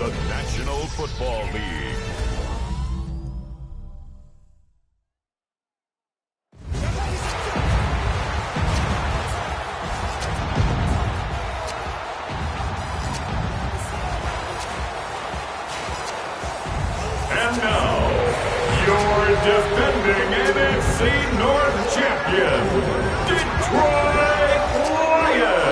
of the National Football League. And now, your defending NFC North champion, Detroit Lions.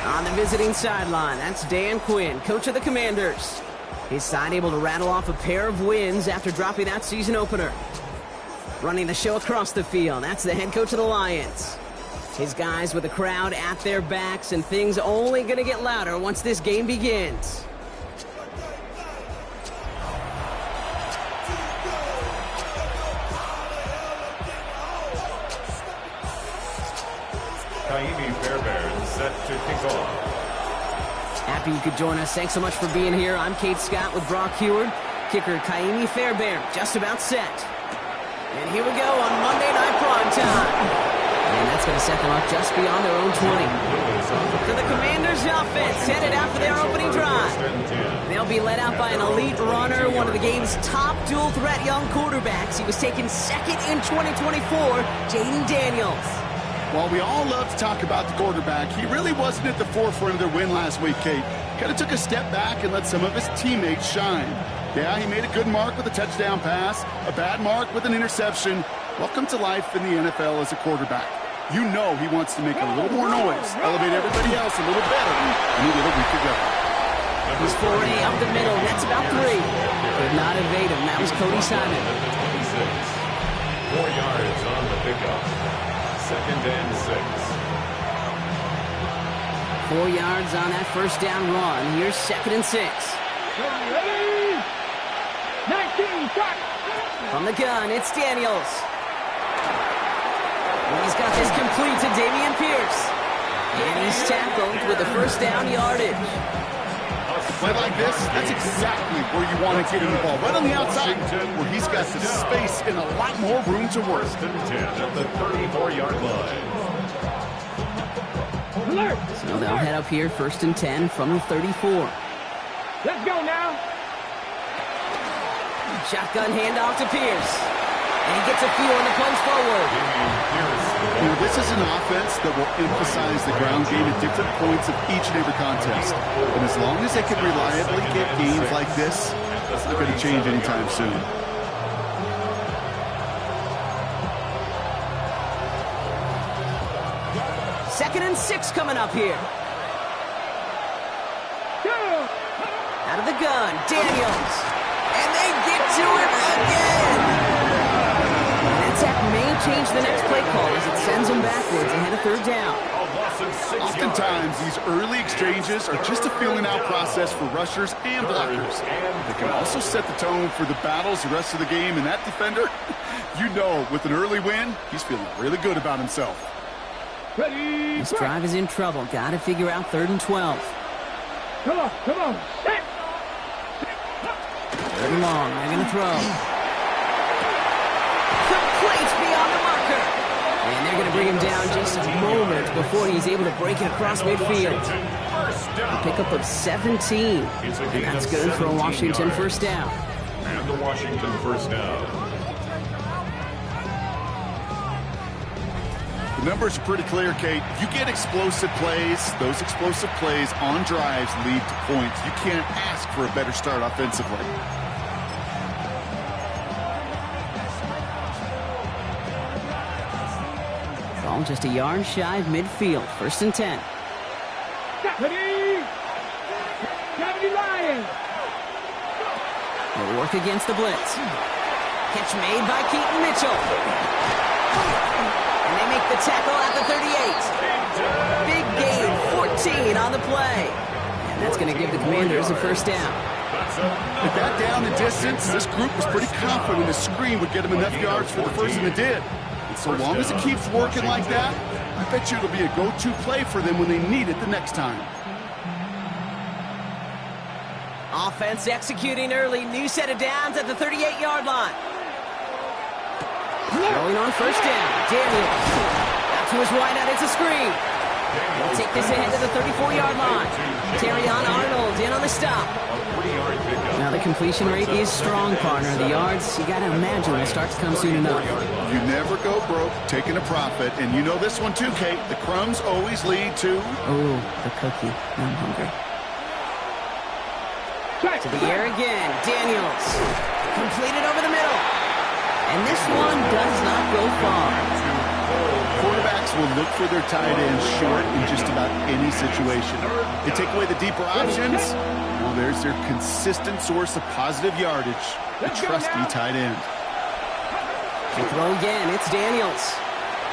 On the visiting sideline, that's Dan Quinn, coach of the Commanders. His side able to rattle off a pair of wins after dropping that season opener. Running the show across the field, that's the head coach of the Lions. His guys with the crowd at their backs, and things only going to get louder once this game begins. Set to kick off. Happy you could join us. Thanks so much for being here. I'm Kate Scott with Brock Heward. Kicker Kaimi Fairbairn just about set. And here we go on Monday Night Primetime. And that's going to set them up just beyond their own 20. So the Commanders' offense headed out for their opening drive. They'll be led out by an elite runner, one of the game's top dual-threat young quarterbacks. He was taken second in 2024, Jaden Daniels. While we all love to talk about the quarterback, he really wasn't at the forefront of their win last week, Kate. Kind of took a step back and let some of his teammates shine. Yeah, he made a good mark with a touchdown pass, a bad mark with an interception. Welcome to life in the NFL as a quarterback. You know he wants to make a little more noise, elevate everybody else a little better than he did a week ago. His foray up the middle, that's about 3. Could not evade him. That was Cody Simon. 4 yards on the pickup. Second and 6. 4 yards on that first down run. Here's second and 6. Ready? 19, shot. From the gun, it's Daniels. And he's got this complete to Dameon Pierce. And he's tackled with the first down yardage. A play like this, that's exactly where you want to get him the ball. Right on the outside, where he's got the space and a lot more room to work. First and 10 at the 34-yard line. Alert. So they'll head up here, first and 10 from the 34. Let's go now. Shotgun handoff to Pierce. And he gets a few on the punch forward. You know, this is an offense that will emphasize the ground game at different points of each and every contest. And as long as they can reliably get games like this, it's not going to change anytime soon. Second and 6 coming up here. Out of the gun, Daniels. And they get to him again. And that sack may change the next play call as it sends them backwards ahead of third down. Oftentimes, these early exchanges are just a feeling out process for rushers and blockers. They can also set the tone for the battles the rest of the game, and that defender, you know, with an early win, he's feeling really good about himself. Ready? This drive is in trouble. Got to figure out third and 12. Come on, come on. Set. Third and long. They're going to throw. Complete beyond the marker. And they're going to bring him down just a moment before he's able to break it across midfield. A pickup of 17. And that's good for a Washington first down. And the Washington first down. The numbers are pretty clear, Kate. You get explosive plays. Those explosive plays on drives lead to points. You can't ask for a better start offensively. Ball just a yard shy of midfield. First and 10. Ready? 70 Lions. They'll work against the blitz. Catch made by Keaton Mitchell. And they make the tackle at the 38. Big gain, 14 on the play. And that's going to give the Commanders a first down. With that down and distance, this group was pretty confident the screen would get them enough yards for the first one it did. And so long as it keeps working like that, I bet you it'll be a go-to play for them when they need it the next time. Offense executing early. New set of downs at the 38-yard line. Throwing on first down. Daniels. Out to his wideout. It's a screen. He'll take this ahead to the 34-yard line. Terrion Arnold in on the stop. Now the completion rate is strong, partner. The yards, you got to imagine, will start to come soon enough. You never go broke taking a profit. And you know this one too, Kate. The crumbs always lead to... Oh, the cookie. I'm hungry. To the air again. Daniels. Completed over the middle. And this one does not go far. Quarterbacks will look for their tight ends short in just about any situation. They take away the deeper options. Well, there's their consistent source of positive yardage, the trusty tight end. To throw again, it's Daniels.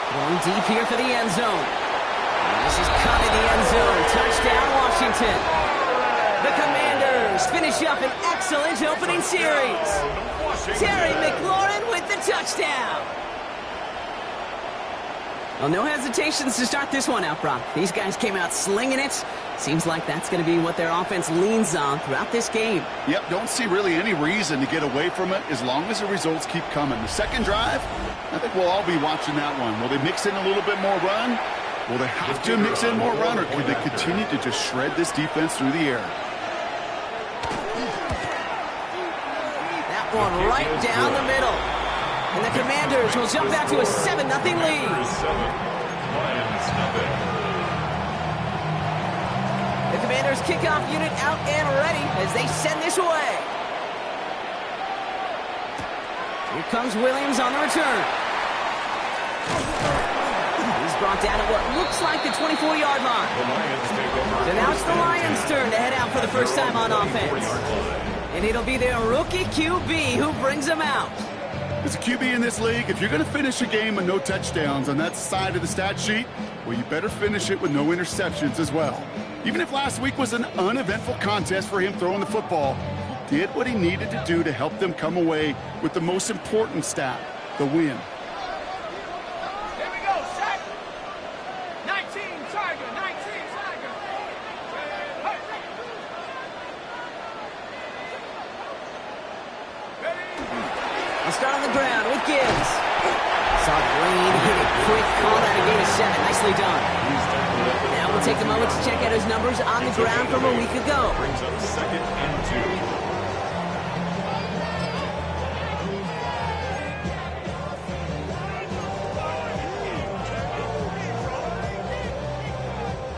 Going deep here for the end zone. And this is caught in the end zone. Touchdown, Washington. The Commanders finish up an excellent opening series. Terry McLaurin with the touchdown. Well, no hesitations to start this one out, Brock. These guys came out slinging it. Seems like that's going to be what their offense leans on throughout this game. Yep, don't see really any reason to get away from it as long as the results keep coming. The second drive, I think we'll all be watching that one. Will they mix in a little bit more run? Will they have to mix in more run, or can they continue to just shred this defense through the air? That one right down the middle. And the Commanders will jump out to a 7-0 lead. The Commanders kickoff unit out and ready as they send this away. Here comes Williams on the return. He's brought down at what looks like the 24-yard line. So now it's the Lions' turn to head out for the first time on offense. And it'll be their rookie QB who brings them out. As a QB in this league, if you're going to finish a game with no touchdowns on that side of the stat sheet, well, you better finish it with no interceptions as well. Even if last week was an uneventful contest for him throwing the football, he did what he needed to do to help them come away with the most important stat, the win. Here we go, set. 19, Tiger, 19, Tiger. Hey. We'll start on the ground with Gibbs. Saw Green hit it quick, call that a gain of 7. Nicely done. Now we'll take a moment to check out his numbers on the ground from a week ago. Brings up 2nd and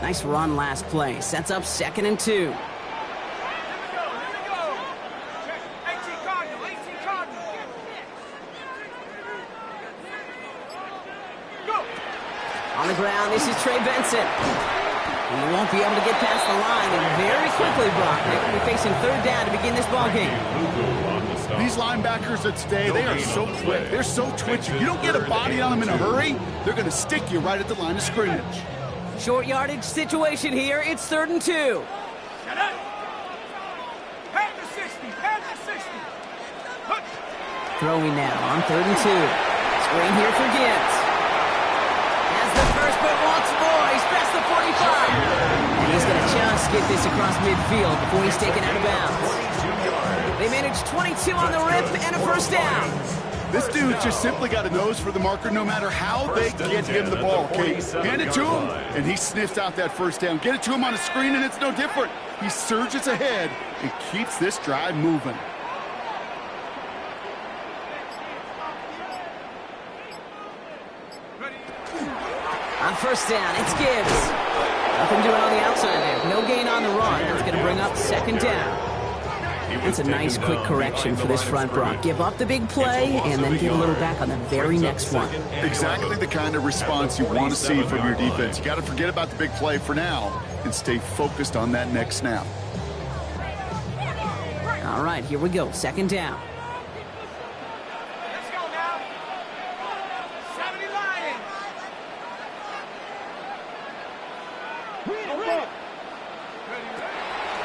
2. Nice run last play. Sets up 2nd and 2. Here we go. 18 Cardinal, 18 Cardinal. Go. On the ground, this is Trey Benson. He won't be able to get past the line, and very quickly, Brock, they will be facing 3rd down to begin this ballgame. These linebackers of today, they are so quick. They're so twitchy. You don't get a body on them in a hurry, they're going to stick you right at the line of scrimmage. Short yardage situation here. It's 3rd and 2. Shut up. Head to 60, head to 60. Look. Throwing now on 3rd and 2. Screen here for Gibbs. Has the first, but wants more. He's past the 45. And he's going to just get this across midfield before he's taken out of bounds. They managed 22 on the rip and a first down. This dude's just simply got a nose for the marker no matter how they get him the ball, Kate. Hand it to him, and he sniffs out that first down. Get it to him on a screen, and it's no different. He surges ahead and keeps this drive moving. On first down, it's Gibbs. Nothing doing on the outside there. No gain on the run. That's going to bring up 2nd down. It's a nice quick correction for this front, Brock. Give up the big play and then give a little back on the very next one. Exactly the kind of response you want to see from your defense. You got to forget about the big play for now and stay focused on that next snap. All right, here we go. 2nd down. Let's go now. 70 Lions.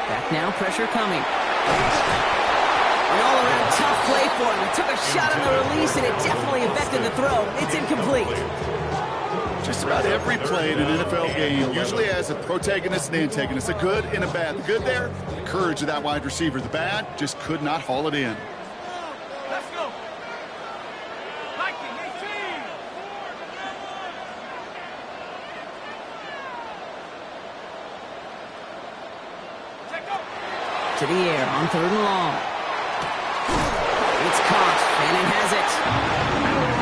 Back now, pressure coming. An all-around tough play for him. He took a shot on the release, and it definitely affected the throw. It's incomplete. Just about every play in an NFL game usually has a protagonist and antagonist, a good and a bad. The good there, the courage of that wide receiver. The bad, just could not haul it in. Let's go. Viking 18. Check up. To the air on 3rd and long. It's caught. Fannin has it.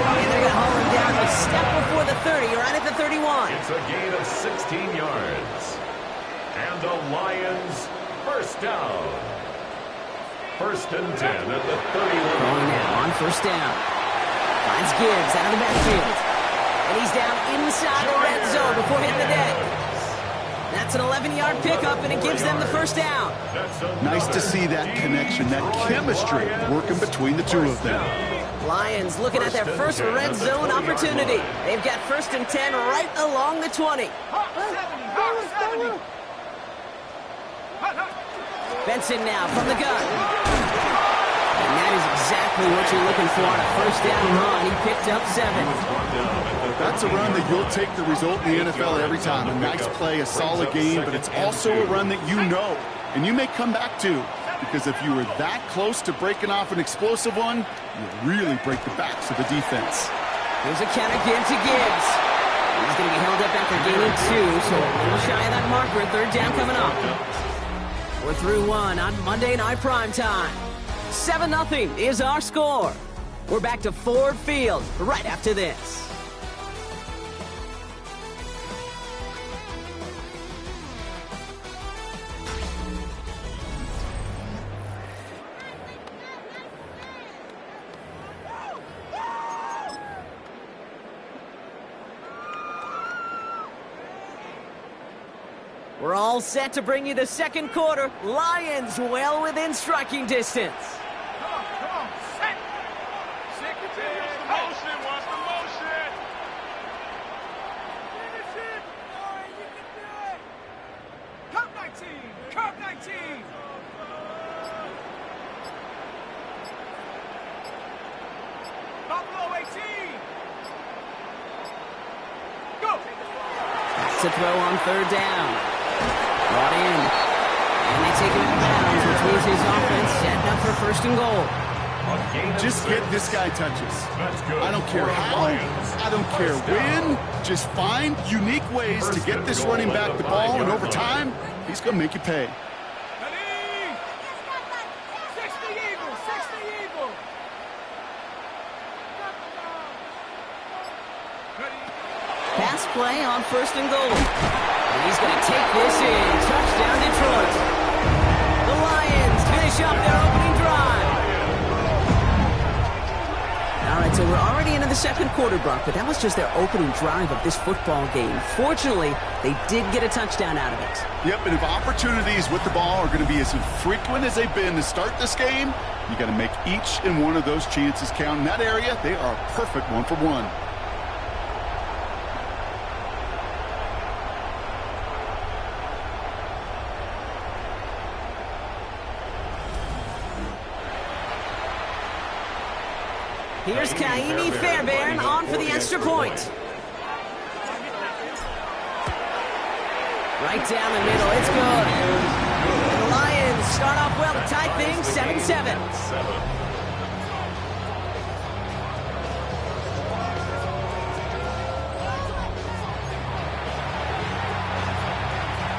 And they're going to haul him down a step before the 30, right at the 31. It's a gain of 16 yards. And the Lions first down. 1st and 10 at the 31. Going now on 1st down. Finds Gibbs out of the backfield. And he's down inside the red zone before hitting the deck. That's an 11-yard pickup, and it gives them the 1st down. Nice to see that connection, that chemistry working between the two of them. Lions looking at their first red zone opportunity. They've got 1st and 10 right along the 20. Hop 70. Benson now from the gun. And that is exactly what you're looking for on a 1st down run. He picked up 7. That's a run that you'll take the result in the NFL every time. A nice play, a solid game, but it's also a run that you know and you may come back to. Because if you were that close to breaking off an explosive one, you really break the backs of the defense. Here's a counter give to Gibbs. He's going to be held up after gaining 2, so a little shy of that marker. 3rd down coming up. We're through 1 on Monday Night Primetime. 7-0 is our score. We're back to Ford Field right after this. We're all set to bring you the 2nd quarter. Lions well within striking distance. Come on, set. Second team. Motion, what's the motion? Finish it. Boy, you can do it. Curve 19. Curve 19. Buffalo 18. Go. Back to throw on 3rd down. Brought in. And they take him out of bounds, which means his offense setting up for 1st and goal. Just get this guy touches. I don't care how, I don't care when. Just find unique ways to get this running back the ball, and over time, he's going to make you pay. Ready? 60 Eagles, 60 Eagles. Ready? Pass play on 1st and goal. And he's going to take this in. Touchdown, Detroit. The Lions finish up their opening drive. All right, so we're already into the 2nd quarter, Brock, but that was just their opening drive of this football game. Fortunately, they did get a touchdown out of it. Yep, and if opportunities with the ball are going to be as infrequent as they've been to start this game, you got to make each and one of those chances count. In that area, they are a perfect 1-for-1. Here's Kaimi Fairbairn on for the extra point. Right down the middle, it's good. The Lions start off well to tie things 7-7.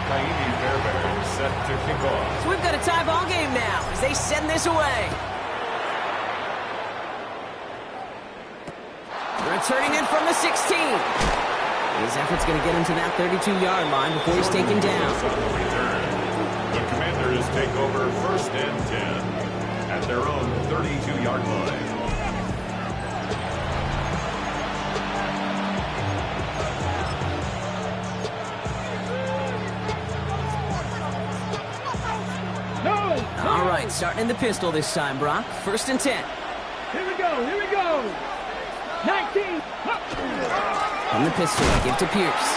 Kaimi Fairbairn set to kick off. So we've got a tie ball game now as they send this away. Returning in from the 16. His effort's going to get him to that 32-yard line before he's taken down. The Commanders take over 1st and 10 at their own 32-yard line. All right, starting in the pistol this time, Brock. 1st and 10. Here we go, here we go. 19. From the pistol, give to Pierce.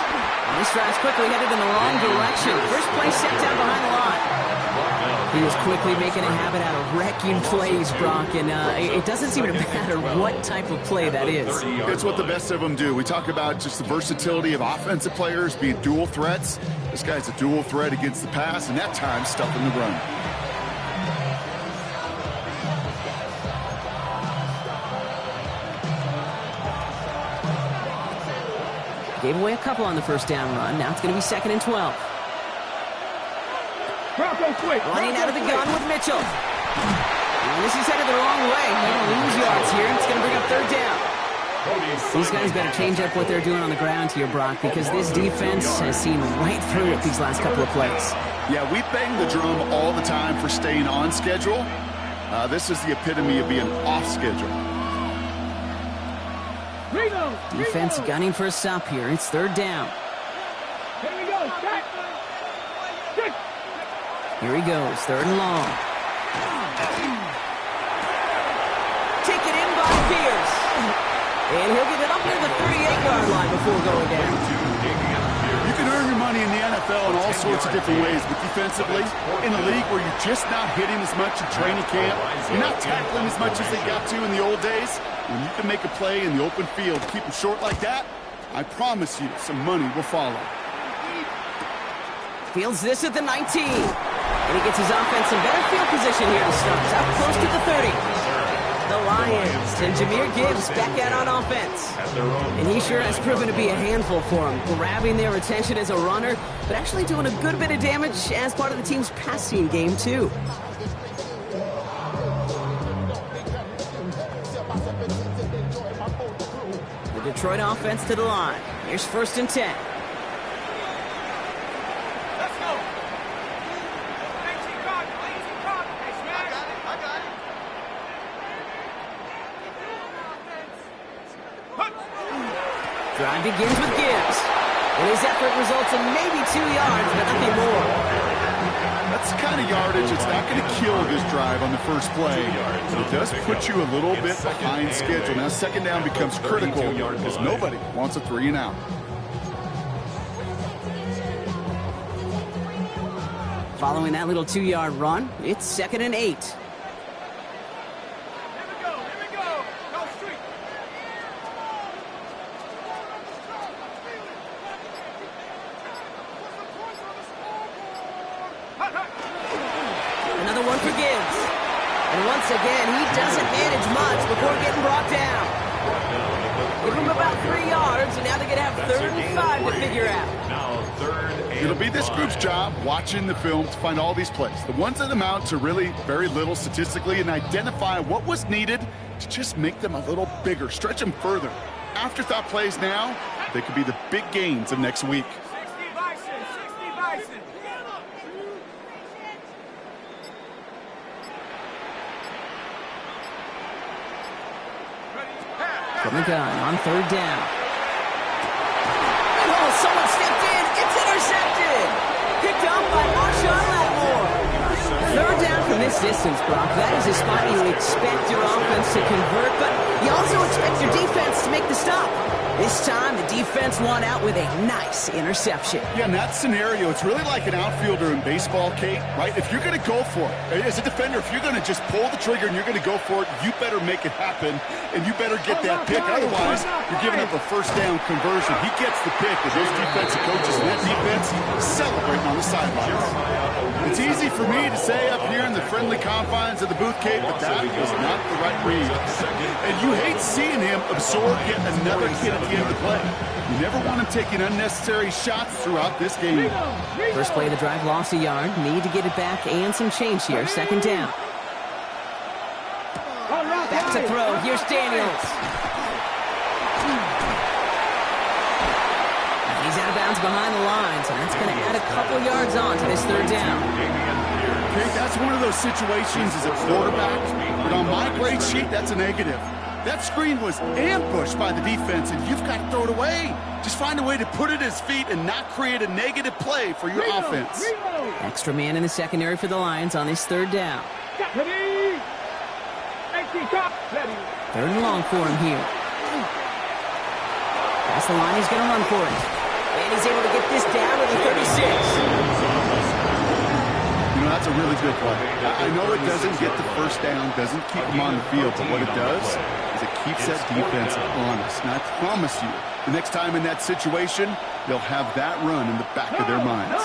And this drive's quickly headed in the wrong direction. First play set down behind the line. He was quickly making a habit out of wrecking plays, Brock, and it doesn't seem to matter what type of play that is. It's what the best of them do. We talk about just the versatility of offensive players being dual threats. This guy's a dual threat against the pass, and that time stuffing the run. Gave away a couple on the first down run. Now it's going to be 2nd and 12. Running out of the gun with Mitchell. And this is headed the wrong way. They're going to lose yards here. It's going to bring up 3rd down. These guys got to change up what they're doing on the ground here, Brock, because this defense has seen right through it these last couple of plays. Yeah, we bang the drum all the time for staying on schedule. This is the epitome of being off schedule. Defense gunning for a stop here. It's 3rd down. Here he goes, 3rd and long. Taken in by Pierce. And he'll get it up near the 38-yard line before going down. You can earn your money in the NFL in all sorts of different ways, but defensively, in a league where you're just not hitting as much in training camp, you're not tackling as much as they got to in the old days, when you can make a play in the open field, keep them short like that, I promise you some money will follow. Fields this at the 19. And he gets his offense in better field position here to start. He's up close to the 30. The Lions and Jahmyr Gibbs back out on offense. And he sure has proven to be a handful for him, grabbing their attention as a runner, but actually doing a good bit of damage as part of the team's passing game, too. The Detroit offense to the line. Here's 1st and 10. Drive begins with Gibbs. And his effort results in maybe 2 yards, but nothing more. That's the kind of yardage it's not going to kill this drive on the first play. But it does put you a little bit behind schedule. Now 2nd down becomes critical because nobody wants a 3 and out. Following that little 2-yard run, it's 2nd and 8. Another one for Gibbs. And once again, he doesn't manage much before getting brought down. Give him about 3 yards, and now they're going to have 3rd and 5 to figure out. It'll be this group's job watching the film to find all these plays, the ones that amount to really very little statistically, and identify what was needed to just make them a little bigger, stretch them further. Afterthought plays now, they could be the big gains of next week. 60 Bison. From the gun on 3rd down. Oh, someone stepped in. It's intercepted. Picked up by Marshawn Lattimore. 3rd down from this distance, Brock. That is a spot you expect your offense to convert, but you also expect your defense to make the stop. This time, the defense won out with a nice interception. Yeah, in that scenario, it's really like an outfielder in baseball, Kate, right? If you're going to go for it, as a defender, if you're going to just pull the trigger and you're going to go for it, you better make it happen, and you better get that pick. Otherwise, you're giving up a 1st down conversion. He gets the pick, and those defensive coaches and that defense celebrating on the sidelines. It's easy for me to say up here in the friendly confines of the booth, Kate, but that was not the right read. And you hate seeing him absorb yet another hit at the end of the play. You never want him taking unnecessary shots throughout this game. First play of the drive lost a yard. Need to get it back and some change here. 2nd down. Back to throw. Here's Daniels. He's out of bounds behind the lines, and that's going to add a couple yards on to this 3rd down. Okay, that's one of those situations as a quarterback, but on my grade sheet, that's a negative. That screen was ambushed by the defense, and you've got to throw it away. Just find a way to put it at his feet and not create a negative play for your offense. Extra man in the secondary for the Lions on this 3rd down. 3rd and long for him here. That's the line. He's going to run for it. And he's able to get this down to the 36. That's a really good play. I know it doesn't get the first down, doesn't keep them on the field, but what it does is it keeps that defense honest. And I promise you, the next time in that situation, they'll have that run in the back of their minds.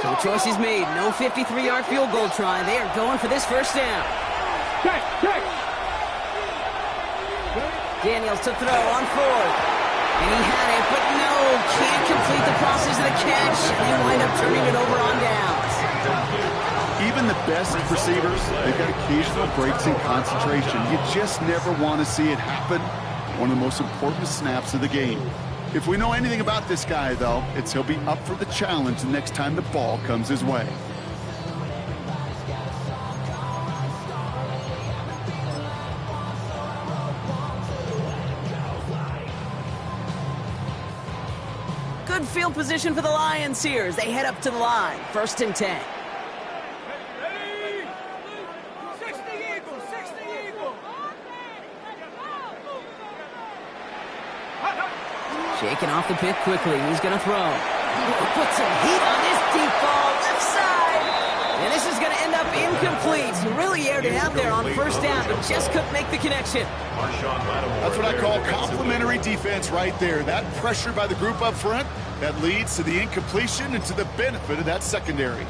So the choice is made. No 53-yard field goal try. They are going for this first down. Daniels to throw on fourth. And he had it, but no, can't complete the process of the catch. And they wind up turning it over on downs. Even the best receivers, they've got occasional breaks in concentration. You just never want to see it happen. One of the most important snaps of the game. If we know anything about this guy, though, it's he'll be up for the challenge the next time the ball comes his way. Good field position for the Lions here as they head up to the line. 1st and 10. Ready? 60 Eagles, 60 Eagles. Shaking off the pick quickly. He's going to throw. Put some heat on this deep ball. Left side. And this is going to end up incomplete. He really aired it out there on first down, but just couldn't make the connection. That's what I call complimentary defense right there. That pressure by the group up front, that leads to the incompletion and to the benefit of that secondary.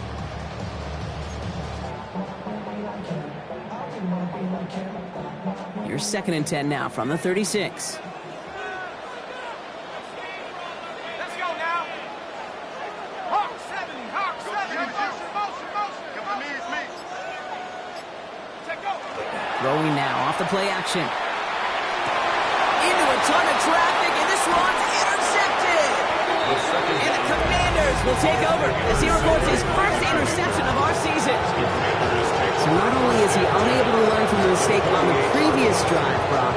Here's 2nd and 10 now from the 36. Let's go now. Hawk 70, Hawk 70. Motion. Come to me, it's me. Take go. Throwing now off the play action. Into a ton of traffic, and this one's intercepted. And the Commanders will take over as he reports his first interception of our season. So not only is he unable to learn from the mistake on the previous drive, Brock,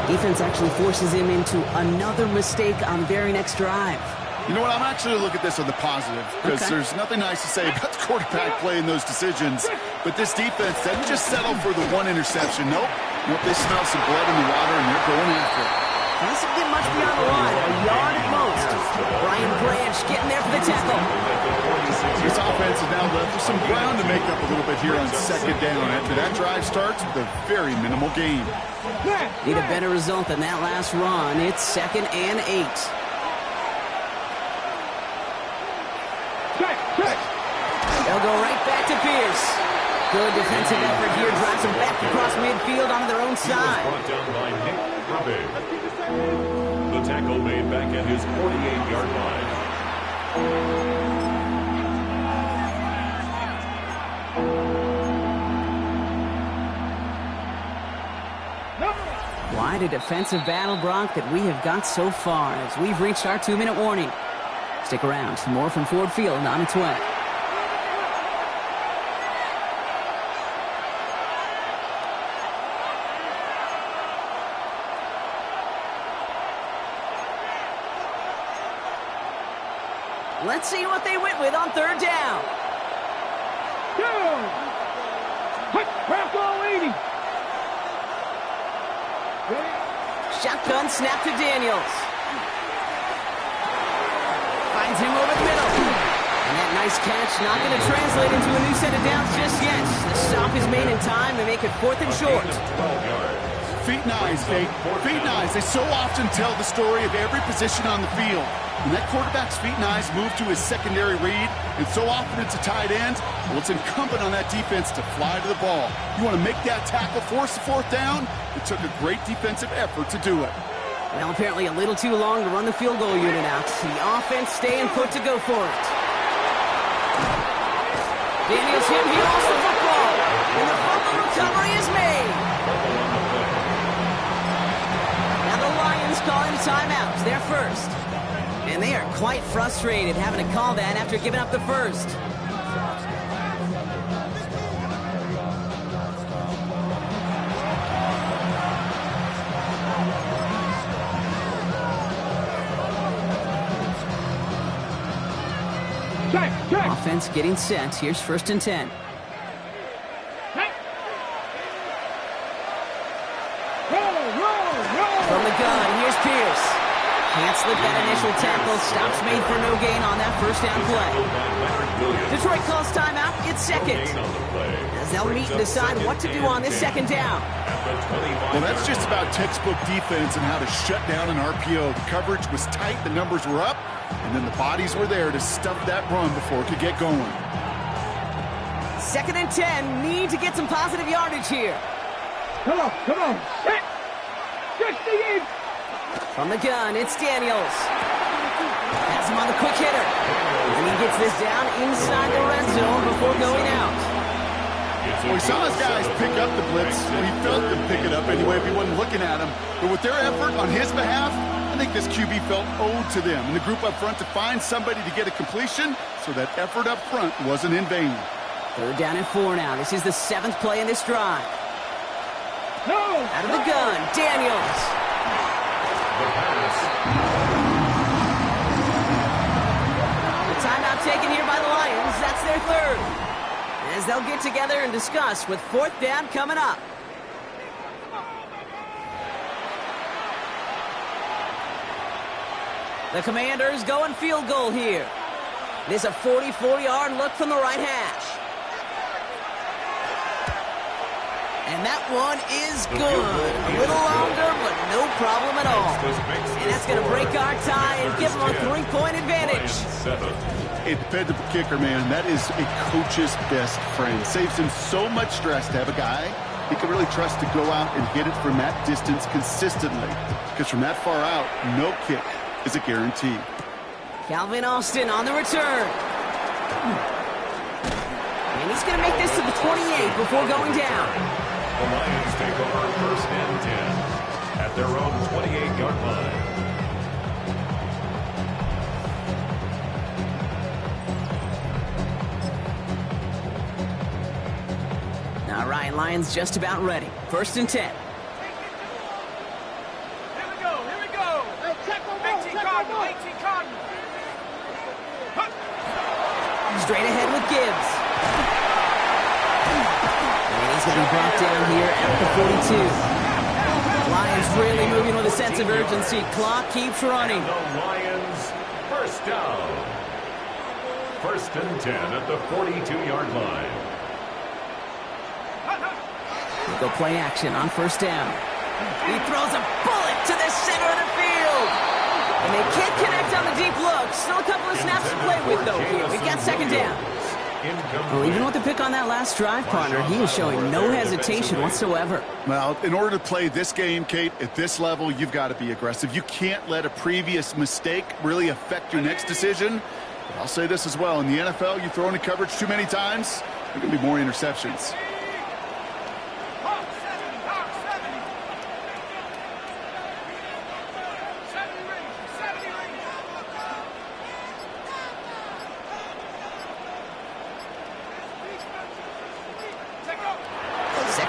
defense actually forces him into another mistake on the very next drive. You know what? I'm actually looking at this on the positive because there's nothing nice to say about the quarterback playing those decisions. But this defense doesn't just settle for the one interception. Nope. They smell some blood in the water, and they're going after it. Doesn't get much beyond the line, a yard at most. Brian Branch getting there for the tackle. This offense is now left with some ground to make up a little bit here on 2nd down after that drive starts with a very minimal gain. Need a better result than that last run. It's 2nd and 8. They'll go right back to Pierce. Good defensive effort here. Drives them back across midfield onto their own side. Brought down by Nick Rubbig. The tackle made back at his 48-yard line. Quite a defensive battle, Brock, that we have got so far as we've reached our 2-minute warning. Stick around. More from Ford Field on its way. Let's see what they went with on 3rd down. Shotgun snap to Daniels. Finds him over the middle. And that nice catch not going to translate into a new set of downs just yet. The stop is made in time to make it 4th and short. Feet and eyes, Kate. Feet and eyes. They so often tell the story of every position on the field. When that quarterback's feet and eyes move to his secondary read, and so often it's a tight end, well, it's incumbent on that defense to fly to the ball. You want to make that tackle, force the 4th down? It took a great defensive effort to do it. Well, apparently a little too long to run the field goal unit out. The offense staying put to go for it. Daniels him, he lost the football. And the fumble recovery is made. Now the Lions calling a timeout. They're first. And they are quite frustrated having to call that after giving up the first. Offense getting set. Here's 1st and 10. From the gun, here's Pierce. Can't slip that initial tackle. Stops made for no gain on that first down play. Detroit calls timeout. It's second, as they'll meet and decide what to do on this second down. Well, that's just about textbook defense and how to shut down an RPO. The coverage was tight, the numbers were up, and then the bodies were there to stuff that run before it could get going. 2nd and 10. Need to get some positive yardage here. Come on. Hit. 68. From the gun, it's Daniels. Has him on the quick hitter. And he gets this down inside the red zone before going out. Well, he saw his guys pick up the blitz. Well, he felt them pick it up anyway if he wasn't looking at him. But with their effort on his behalf, I think this QB felt owed to them and the group up front to find somebody to get a completion, so that effort up front wasn't in vain. 3rd down and 4 now. This is the 7th play in this drive. No. Out of the gun, Daniels. The timeout taken here by the Lions. That's their 3rd. As they'll get together and discuss with 4th down coming up. The Commanders going field goal here. This is a 44-yard look from the right hash. And that one is good. A little longer, but no problem at all. And that's going to break our tie and give them a 3-point advantage. A dependable kicker, man. That is a coach's best friend. Saves him so much stress to have a guy he can really trust to go out and hit it from that distance consistently. Because from that far out, no kick is a guarantee. Calvin Austin on the return. And he's going to make this to the 28 before going down. The Lions take over 1st and 10 at their own 28-yard line. All right, Lions just about ready. 1st and 10. Here we go. 18 Cardinal. Straight ahead with Gibbs. And he's going to be brought down here at the 42. Lions really moving with a sense of urgency. Clock keeps running. And the Lions, 1st down. 1st and 10 at the 42-yard line. They'll go play action on 1st down. He throws a bullet to the center of the field. And they can't connect on the deep look. Still a couple of snaps to play with, though, here. We've got 2nd down. Well, even with the pick on that last drive, partner, he is showing no hesitation whatsoever. Well, in order to play this game, Kate, at this level, you've got to be aggressive. You can't let a previous mistake really affect your next decision. But I'll say this as well. In the NFL, you throw into coverage too many times, there are going to be more interceptions.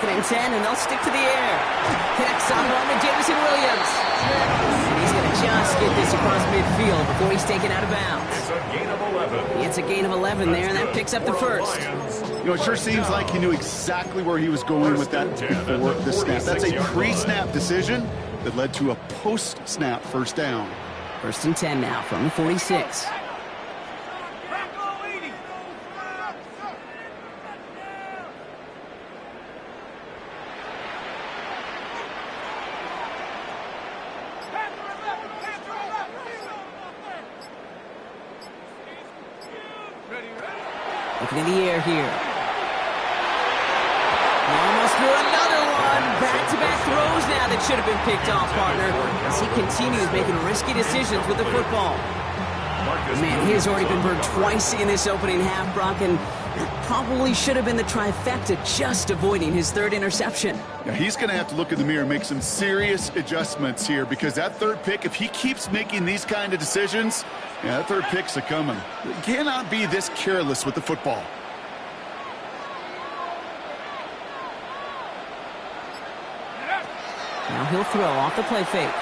And 10, and they'll stick to the air. Connects on one to Jameson Williams. And he's going to just get this across midfield before he's taken out of bounds. It's a gain of 11. It's a gain of 11 there, and that picks up the 1st. You know, it sure seems like he knew exactly where he was going with that before the snap. That's a pre-snap decision that led to a post-snap 1st down. 1st and 10 now from the 46. Looking in the air here. He almost threw another one. Back-to-back throws now that should have been picked off, partner, as he continues making risky decisions with the football. Man, he has already been burned twice in this opening half, Brock, and that probably should have been the trifecta, just avoiding his 3rd interception. Yeah, he's going to have to look in the mirror and make some serious adjustments here, because that 3rd pick, if he keeps making these kind of decisions, yeah, that 3rd pick's a-coming. He cannot be this careless with the football. Now he'll throw off the play fake.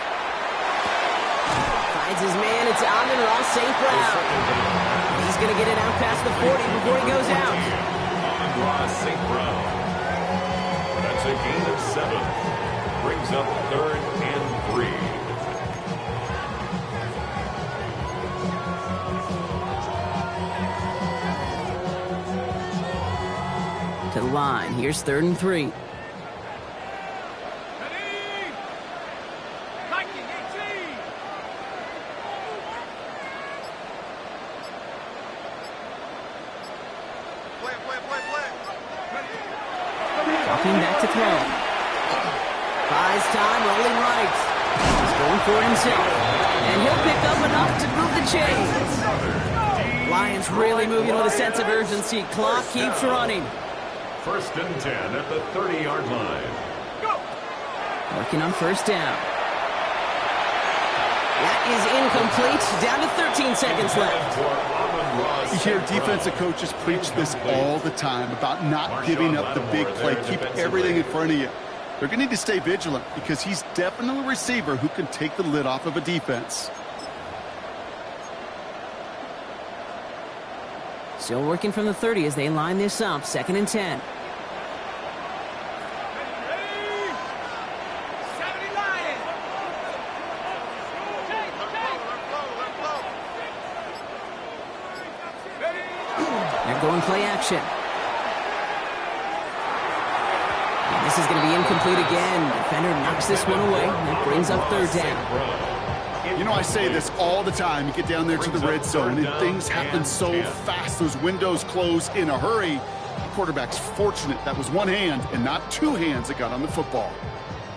Finds his man. It's Amon-Ra St. Brown. He's going to get it out past the 40 before he goes out. Amon-Ra St. Brown. That's a gain of 7. Brings up 3rd and 3. the line. Here's 3rd and 3. Walking back to throw. Buys time, rolling right. He's going for it himself. And he'll pick up enough to move the chains. Lions really moving with a sense of urgency. Clock keeps running. 1st and 10 at the 30-yard line. Working on 1st down. That is incomplete. Down to 13 seconds left. You hear defensive coaches preach this all the time about not giving up the big play. Keep everything in front of you. They're going to need to stay vigilant because he's definitely a receiver who can take the lid off of a defense. Still working from the 30 as they line this up. 2nd and 10. They're going play action. And this is going to be incomplete again. Defender knocks this one away. That brings up 3rd down. You know, I say this all the time. You get down there to the red zone, and things happen so fast. Those windows close in a hurry. The quarterback's fortunate that was one hand and not 2 hands that got on the football.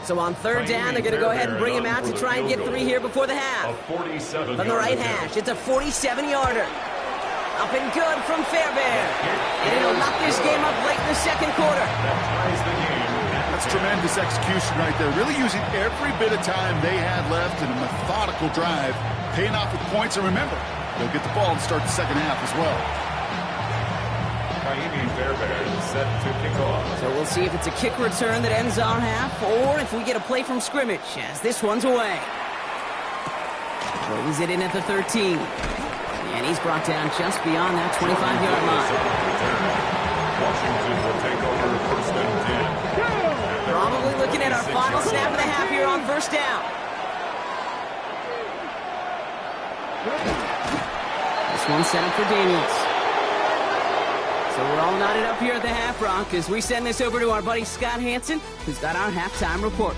So on 3rd down, they're going to go ahead and bring him out to try and get 3 here before the half. From the right hash, it's a 47-yarder. Up and good from Fairbairn. And it'll knock this game up late in the 2nd quarter. That's tremendous execution right there. Really using every bit of time they had left in a methodical drive. Paying off with points. And remember, they'll get the ball to start the 2nd half as well. Fairbairn set to kick off. So we'll see if it's a kick return that ends our half or if we get a play from scrimmage as this one's away. Throws it in at the 13. And he's brought down just beyond that 25-yard line. Washington will take over 1st and 10. Probably looking at our final snap of the half here on 1st down. This one's set up for Daniels. So we're all knotted up here at the half, Brock, as we send this over to our buddy Scott Hansen, who's got our halftime report.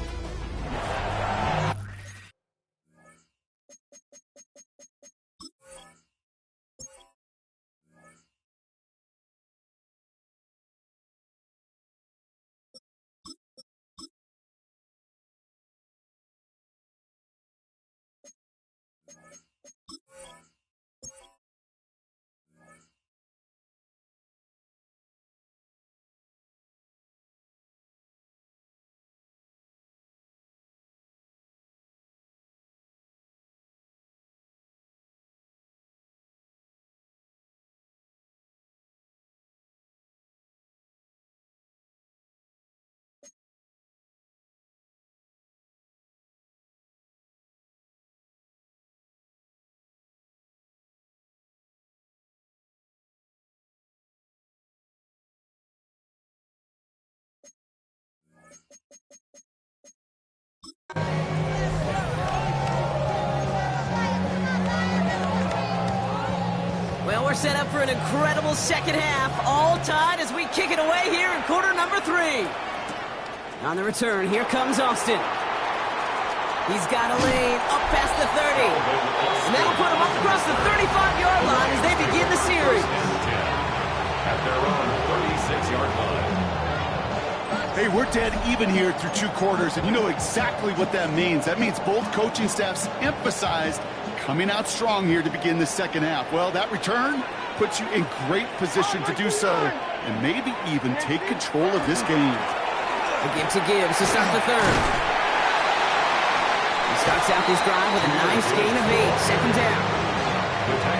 Well, we're set up for an incredible 2nd half, all tied as we kick it away here in quarter number 3. On the return, here comes Austin. He's got a lane up past the 30. And that'll put him up across the 35-yard line as they begin the series. At their own 36-yard line. Hey, we're dead even here through 2 quarters, and you know exactly what that means. That means both coaching staffs emphasized coming out strong here to begin the 2nd half. Well, that return puts you in great position to do so and maybe even take control of this game. A give to Gibbs to start the 3rd. He starts out this drive with a nice gain of 8, 2nd down.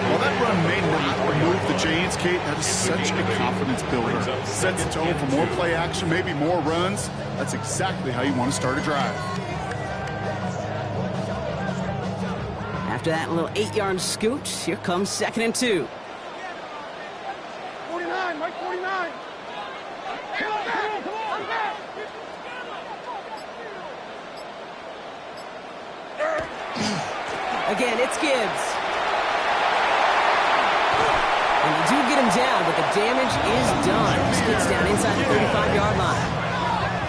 While that run may not remove the chains, Kate, that is such a confidence builder. Sets the tone for more play action, maybe more runs. That's exactly how you want to start a drive. After that little 8-yard scoot, here comes 2nd and 2. 49, Mike, 49. Again, it's Gibbs. And they do get him down, but the damage is done. He gets down inside the 35-yard line.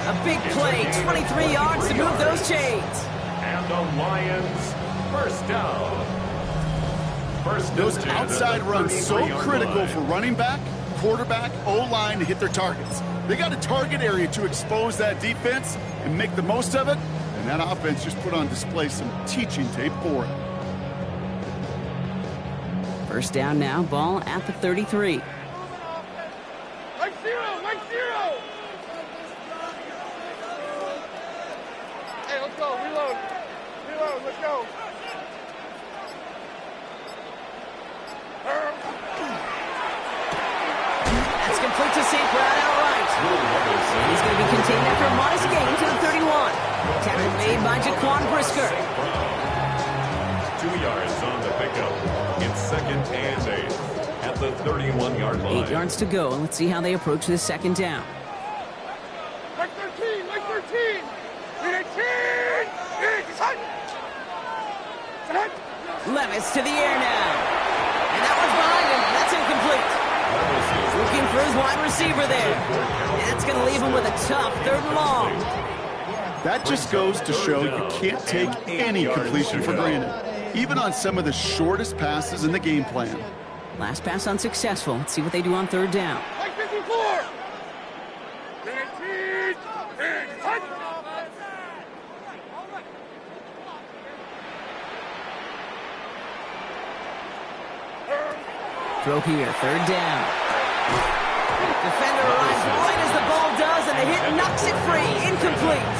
A big play, 23 yards to move those chains. And the Lions first down. Those outside runs so critical for running back, quarterback, O-line to hit their targets. They got a target area to expose that defense and make the most of it, and that offense just put on display some teaching tape for it. First down now, ball at the 33. Like zero, like zero. Hey, let's go, reload. Reload, let's go. That's complete to St. Brown outright. He's going to be contained after a modest gain to the 31. Tackle made by Jaquan Brisker. 2 yards on the pickup. It's 2nd and 8 at the 31-yard line. 8 yards to go, and let's see how they approach this second down. Like 13, like 13. 18. Levis to the air now. And that one's behind him. That's incomplete. Looking for his wide receiver there. That's going to leave him with a tough 3rd and long. That just goes to show you can't take any completion for granted, even on some of the shortest passes in the game plan. Last pass unsuccessful. Let's see what they do on 3rd down. Like 54. 18. Throw here, 3rd down. Defender arrives right as the ball does, and the hit knocks it free. Incomplete.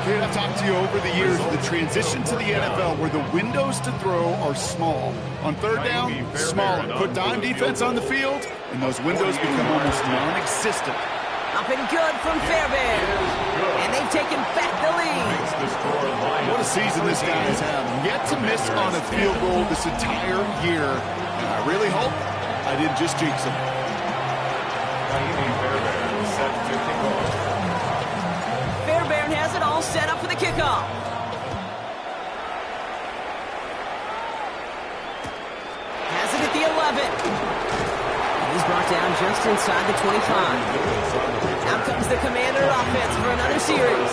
Kid, I've talked to you over the years of the transition to the NFL where the windows to throw are small. On 3rd down, smaller. Put dime defense on the field, and those windows become almost non-existent. Up and good from Fairbairn. And they've taken back the lead. What a season this guy has had. Yet to miss on a field goal this entire year. And I really hope I didn't just jinx him. Fairbairn has it all set up for the kickoff. Has it at the 11. And he's brought down just inside the 25. Out comes the Commander offense for another series.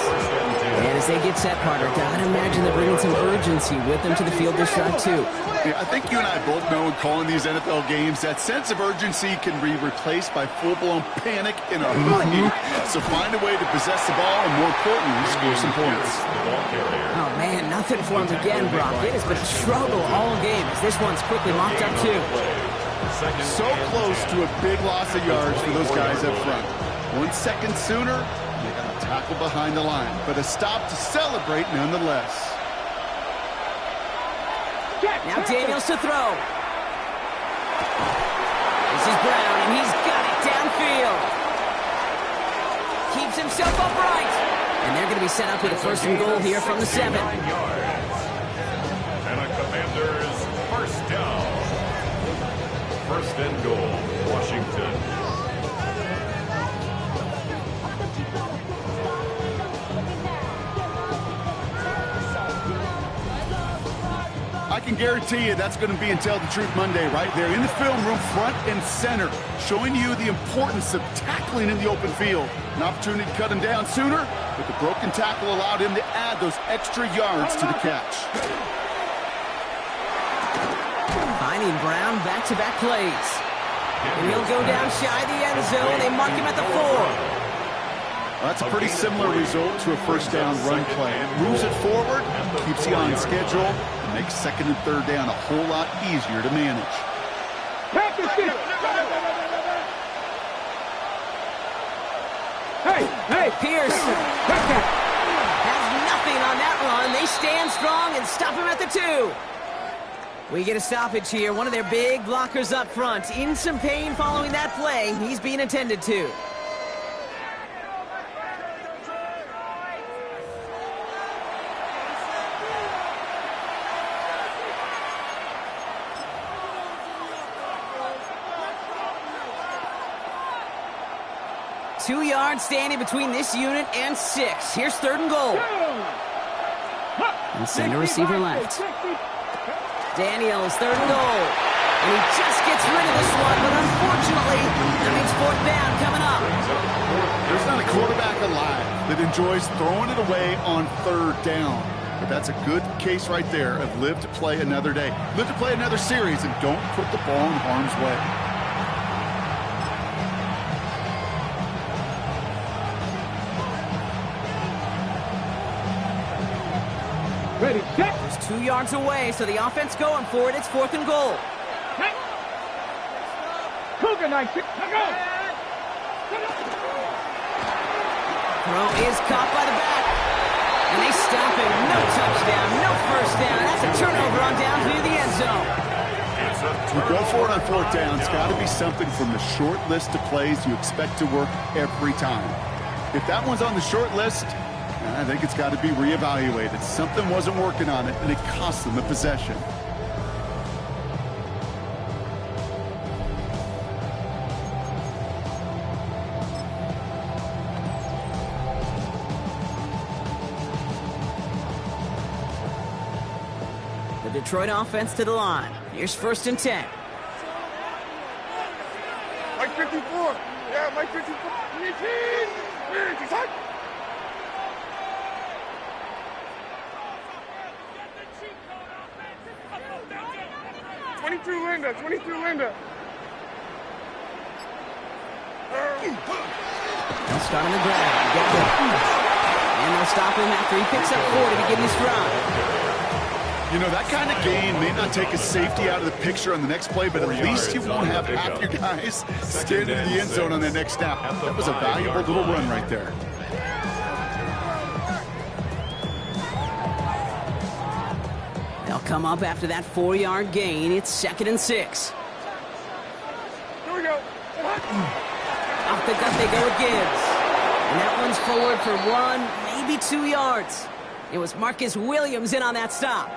And as they get set, Carter, gotta imagine they're bringing some urgency with them to the field this drive, too. Yeah, I think you and I both know in calling these NFL games that sense of urgency can be replaced by full-blown panic in a hurry. So find a way to possess the ball and, more importantly, score some points. Oh, man, nothing for him again, Brock. It has been a struggle all game as this one's quickly mopped up, too. So close to a big loss of yards for those guys up front. 1 second sooner, they got a tackle behind the line, but a stop to celebrate nonetheless. Now Daniels to throw. This is Brown, and he's got it downfield. Keeps himself upright. And they're going to be set up with a 1st and goal here from the 7. And a Commander's first down. 1st and goal, Washington. I can guarantee you that's going to be in Tell the Truth Monday right there in the film room, front and center, showing you the importance of tackling in the open field. An opportunity to cut him down sooner, but the broken tackle allowed him to add those extra yards to the catch. Finding Brown back-to-back plays. And he'll go down shy of the end zone. They mark him at the 4. Well, that's a pretty similar result to a 1st down run play. Moves it forward, keeps you on schedule, and makes 2nd and 3rd down a whole lot easier to manage. Hey, Pierce has nothing on that run. They stand strong and stop him at the 2. We get a stoppage here. One of their big blockers up front. In some pain following that play. He's being attended to. Two yards standing between this unit and 6. Here's 3rd and goal. And center receiver left. Daniels, 3rd and goal. And he just gets rid of this one, but unfortunately, that means fourth down coming up. There's not a quarterback alive that enjoys throwing it away on third down. But that's a good case right there of live to play another day. Live to play another series and don't put the ball in harm's way. Ready, set. There's 2 yards away, so the offense going for it. It's 4th and goal. Cougar night. Go. Throw is caught by the back. And they stop him. No touchdown, no first down. That's a turnover on downs near the end zone. To go for it on fourth down, it's got to be something from the short list of plays you expect to work every time. If that one's on the short list, I think it's got to be reevaluated. Something wasn't working on it, and it cost them the possession. The Detroit offense to the line. Here's 1st and 10. Mike 54. Yeah, Mike 54. 22 Linda. 22 Linda. They'll start on the ground. Got it. And they'll stop him after he picks up 4 to begin his drive. You know, that kind of gain may not take a safety out of the picture on the next play, but at least you won't have half your guys standing in the end zone on that next snap. That was a valuable little run right there. They'll come up after that 4-yard gain. It's 2nd and 6. Here we go. Off the gut they go with Gibbs. And that one's forward for 1, maybe 2 yards. It was Marcus Williams in on that stop.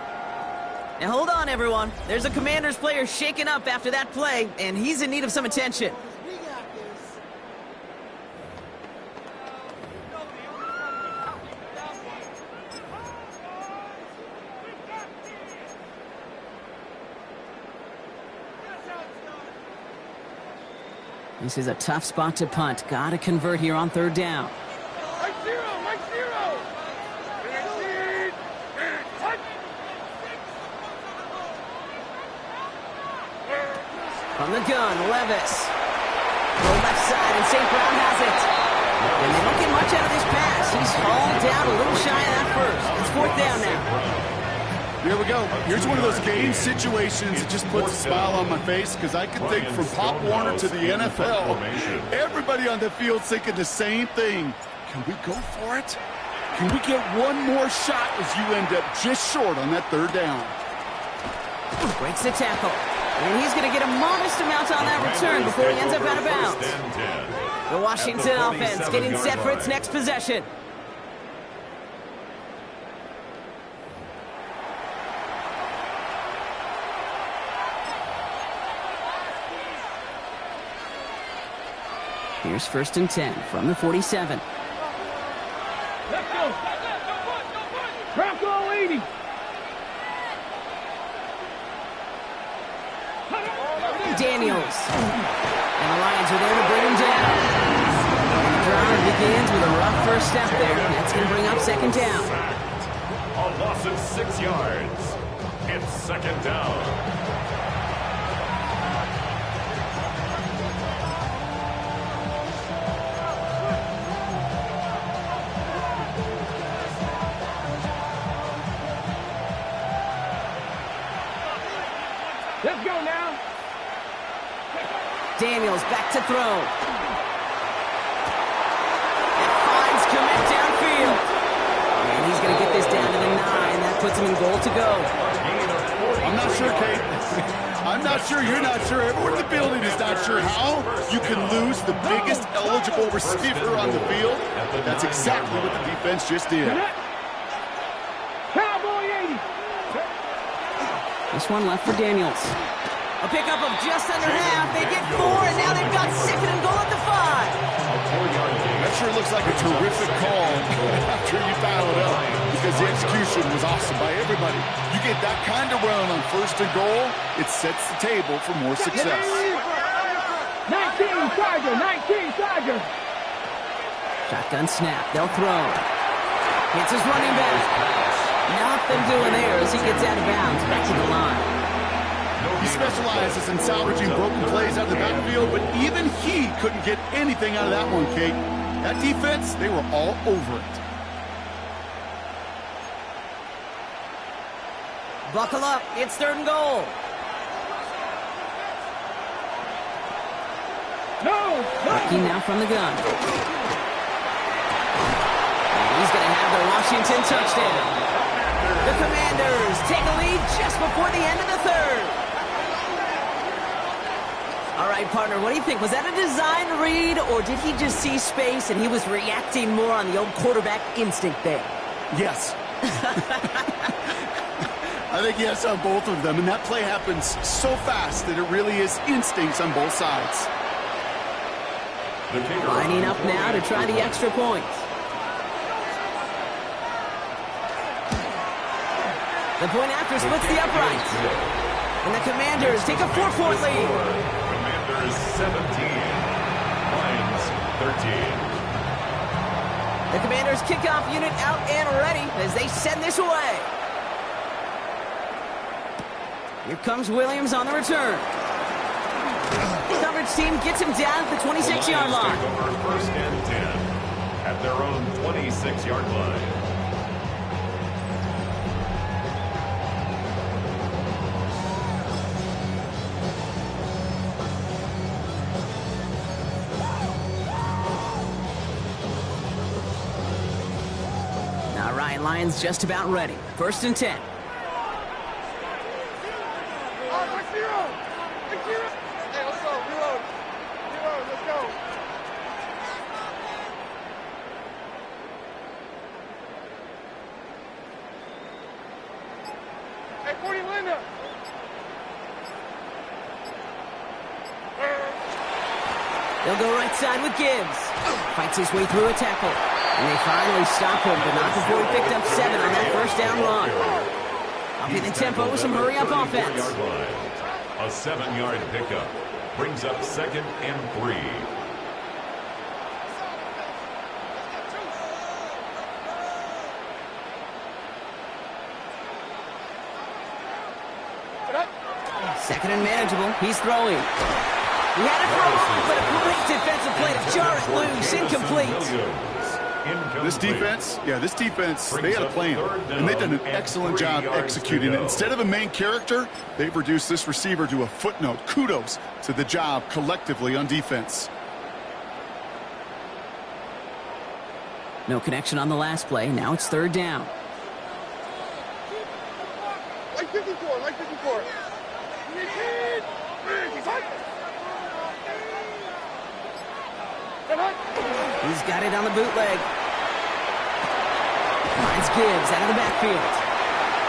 Now hold on, everyone. There's a Commanders player shaken up after that play, and he's in need of some attention. This is a tough spot to punt. Got to convert here on 3rd down. Mike 0. Mike 0. From the gun, Levis. Go left side, and St. Brown has it. And they don't get much out of this pass. He's hauled down a little shy of that first. It's 4th down now. Here we go. Here's one of those game situations that just puts a smile on my face, because I can think from Pop Warner to the NFL, everybody on the field thinking the same thing. Can we go for it? Can we get one more shot as you end up just short on that 3rd down? Breaks the tackle. And he's going to get a modest amount on that return before he ends up out of bounds. The Washington offense getting set for its next possession. Here's 1st and 10 from the 47. Let's go. Bronco 80. Daniels. And the Lions are there to bring him down. And the drive begins with a rough first step there. That's going to bring up 2nd down. A loss of 6 yards. It's 2nd down. Let's go now. Daniels back to throw. And finds Kmet downfield. And he's going to get this down to the 9. That puts him in goal to go. I'm not sure, Kate. I'm not sure. You're not sure. Everyone in the building is not sure how you can lose the biggest eligible receiver on the field. That's exactly what the defense just did. Cowboy 80. This one left for Daniels. A pickup of just under half. They get 4, and now they've got 2nd and goal at the 5. That sure looks like a terrific call after you dial it up. because the execution was awesome by everybody. You get that kind of run on first and goal, it sets the table for more success. 19 Tiger, 19 Tiger. Shotgun snap. They'll throw. Hits his running back. Nothing doing there as he gets out of bounds back to the line. He specializes in salvaging broken plays out of the backfield, but even he couldn't get anything out of that one, Kate. That defense, they were all over it. Buckle up. It's third and goal. Rookie now from the gun. And he's going to have the Washington touchdown. The Commanders take a lead just before the end of the third. All right, partner, what do you think? Was that a design read, or did he just see space and he was reacting more on the old quarterback instinct there? Yes. I think yes on both of them, and that play happens so fast that it really is instincts on both sides. Lining up now to try the extra point. The point after splits the uprights. And the Commanders take a 4-point lead. Commanders 17, Lions 13. The Commanders kickoff unit out and ready as they send this away. Here comes Williams on the return. Coverage team gets him down at the 26-yard line. Take over first and 10 at their own 26-yard line. All right, Lions just about ready. First and 10. Hey, let's go. Reload. Let's go. Hey, 40 Linda. They'll go right side with Gibbs. Fights his way through a tackle. And they finally stop him, but not before he picked up 7 on that first down run. I'll be the tempo with some hurry-up offense. A 7-yard pickup brings up second and 3. Second and manageable. He's throwing. He had it for a moment, but a great defensive play to jar it loose. Incomplete. This defense, they had a plan, and they've done an excellent job executing it. Instead of a main character, they've reduced this receiver to a footnote. Kudos to the job collectively on defense. No connection on the last play. Now it's third down. Like 54, like 54. He's got it on the bootleg. Finds Gibbs out of the backfield.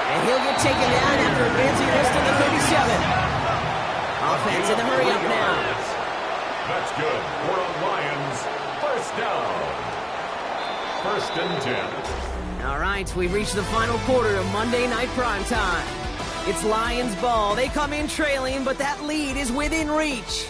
And he'll get taken down after advancing this to the 37. Offense in the hurry up now. That's good for a Lions first down. First and 10. All right, we've reached the final quarter of Monday Night Primetime. It's Lions ball. They come in trailing, but that lead is within reach.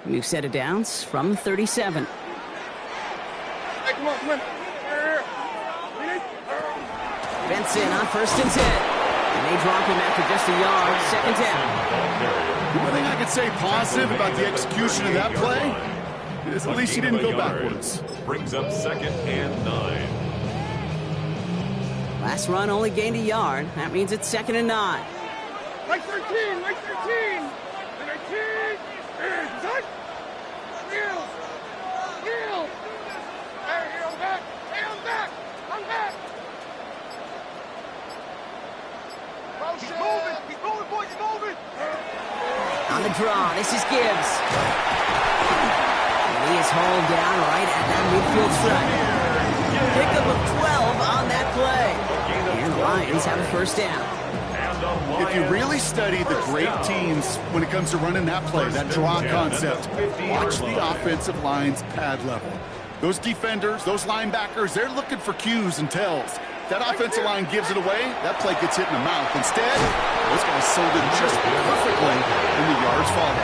New set of downs from 37. Hey, come on. Here. Benson on first and 10. And they drop him after just a yard. Second down. The one thing I could say positive about the execution of that play is at least he didn't go backwards. Brings up second and 9. Last run only gained a yard. That means it's second and 9. Like 13, like 13. 13. Zach. Heel. Hey, I'm back. I'm back. He's moving. He's moving, boys. He's moving. On the draw, this is Gibbs. And he is hauled down right at that midfield stripe. Pickup of 12 on that play. And the Lions have a first down. If you really study the great teams when it comes to running that play, that draw concept, watch the offensive line's pad level. Those defenders, those linebackers, they're looking for cues and tells. That offensive line gives it away, that play gets hit in the mouth. Instead, those guys sold it just perfectly, and the yards follow.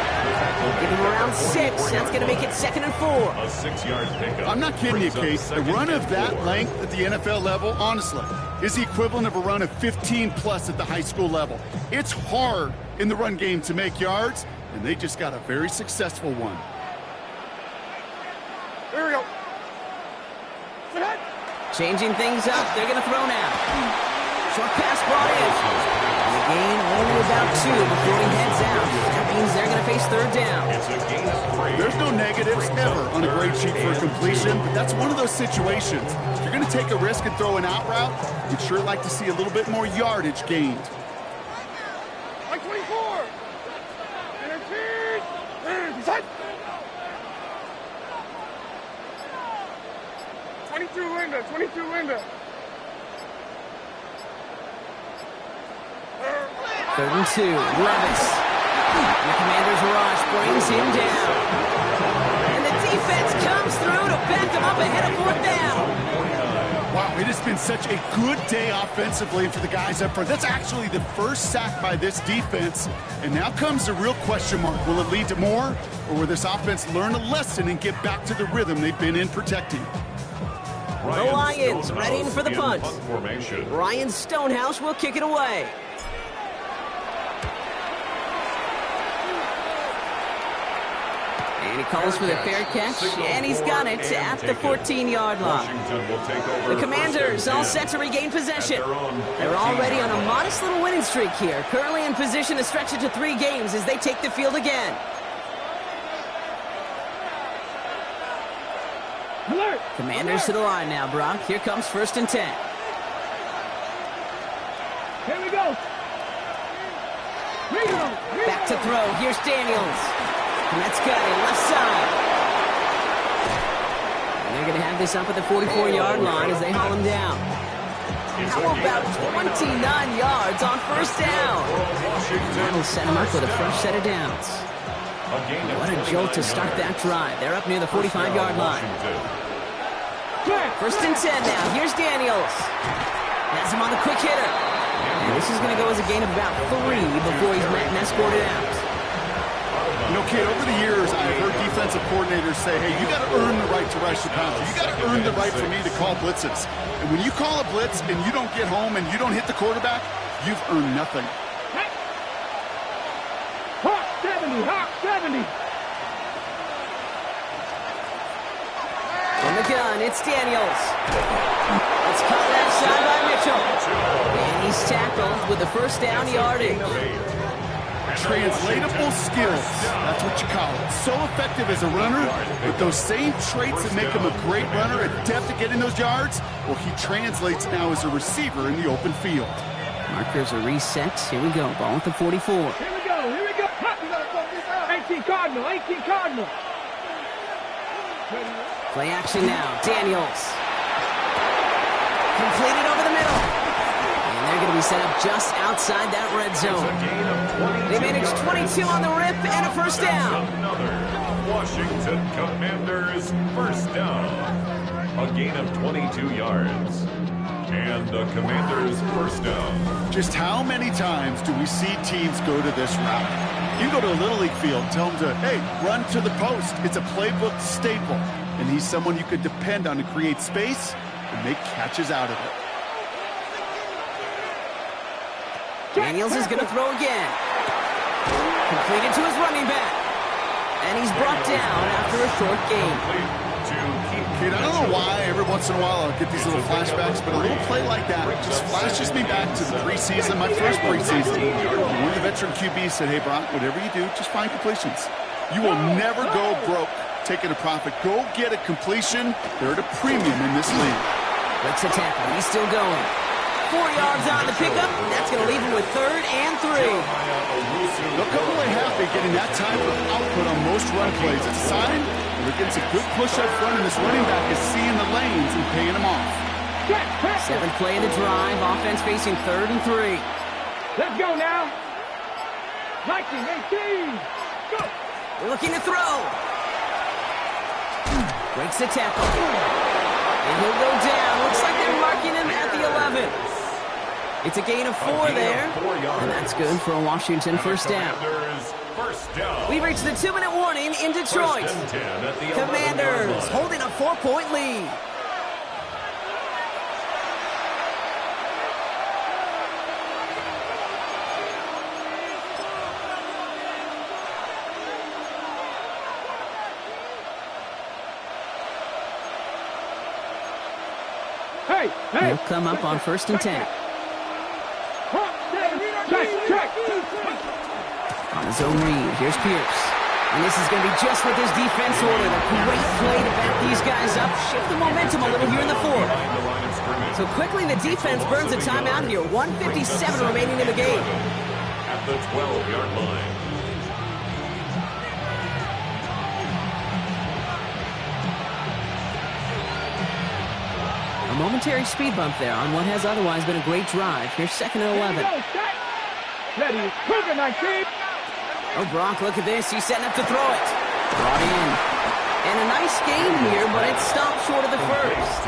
Give him around 6. That's going to make it 2nd and 4. A 6-yard pickup. I'm not kidding you, Kate. A run of that length at the NFL level, honestly, is the equivalent of a run of 15-plus at the high school level. It's hard in the run game to make yards, and they just got a very successful one. Here we go. Changing things up. They're going to throw now. Short pass brought in. And the gain only about 2 before he heads out. That means they're going to face 3rd down. It's a gain of 3. There's no negatives ever on a grade sheet for a completion, but that's one of those situations. If you're going to take a risk and throw an out route, you'd sure like to see a little bit more yardage gained. Like 24. And set. 22 window. 3rd and 2. Levis. And the Commanders rush brings him down. And the defense comes through to back him up ahead of 4th down. Wow, it has been such a good day offensively for the guys up front. That's actually the first sack by this defense. And now comes the real question mark. Will it lead to more? Or will this offense learn a lesson and get back to the rhythm they've been in protecting? The Lions ready for the punt. Formation. Ryan Stonehouse will kick it away. And he calls for the fair catch, and he's got it at the 14-yard line. The Commanders all set to regain possession. They're already on a modest little winning streak here, currently in position to stretch it to 3 games as they take the field again. Alert. Commanders to the line now, Brock. Here comes 1st and 10. Here we go. Back to throw. Here's Daniels. And that's got it left side. And they're going to have this up at the 44-yard line as they haul him down. How about 29 yards on 1st down? That'll set him up with a fresh set of downs. What a jolt to start that drive. They're up near the 45-yard line. 1st and 10 now. Here's Daniels. Has him on the quick hitter. And this is going to go as a gain of about 3 before he's met and escorted out. You know, kid, over the years, I've heard defensive coordinators say, hey, you got to earn the right to rush the passer. You got to earn the right for me to call blitzes. And when you call a blitz and you don't get home and you don't hit the quarterback, you've earned nothing. Hawk 70, Hawk 70. From the gun, it's Daniels. It's cut left side by Mitchell. And he's tackled with the 1st down yardage. Translatable skills, that's what you call it. So effective as a runner, but those same traits that make him a great runner, adept at getting those yards, well, he translates now as a receiver in the open field. Markers are reset. Here we go. Ball at the 44. Here we go. 18 Cardinal. Play action now. Daniels. Completed over the middle. And they're going to be set up just outside that red zone. They managed 22 on the rip and a 1st down. Another Washington Commanders 1st down. A gain of 22 yards. And the Commanders 1st down. Just how many times do we see teams go to this route? You go to a Little League field, tell them to, hey, run to the post. It's a playbook staple. And he's someone you could depend on to create space and make catches out of it. Daniels is going to throw again. Completed to his running back. And he's brought down after a short gain. Kid, I don't know why every once in a while I'll get these little flashbacks, but a little play like that just flashes me back to the preseason, my first preseason. One of the veteran QBs said, hey, Brock, whatever you do, just find completions. You will never go broke taking a profit. Go get a completion. They're at a premium in this league. Breaks the tackle. He's still going. 4 yards on the pickup. That's going to leave him with 3rd and 3. Look how really happy getting that type of output on most run plays. It's a sign that we're getting some good push up front, and this running back is seeing the lanes and paying them off. 7th play in the drive. Offense facing 3rd and 3. Let's go now. 19, 18. Go. Looking to throw. Breaks the tackle. And he'll go down. Looks like they're marking him at the 11. It's a gain of 4 there. And that's good for a Washington first down. We've reached the 2-minute warning in Detroit. Commanders holding a 4-point lead. He'll come up on 1st and 10. On his own read, here's Pierce. And this is going to be just what this defense ordered. A great play to back these guys up, shift the momentum a little here in the 4th. So quickly the defense burns a timeout here. 1:57 remaining in the game. At the 12-yard line. A momentary speed bump there on what has otherwise been a great drive. Here's 2nd and 11. Ready, Cougar 19. Oh, Brock, look at this. He's setting up to throw it. Brought in. And a nice gain here, but it stopped short of the 1st.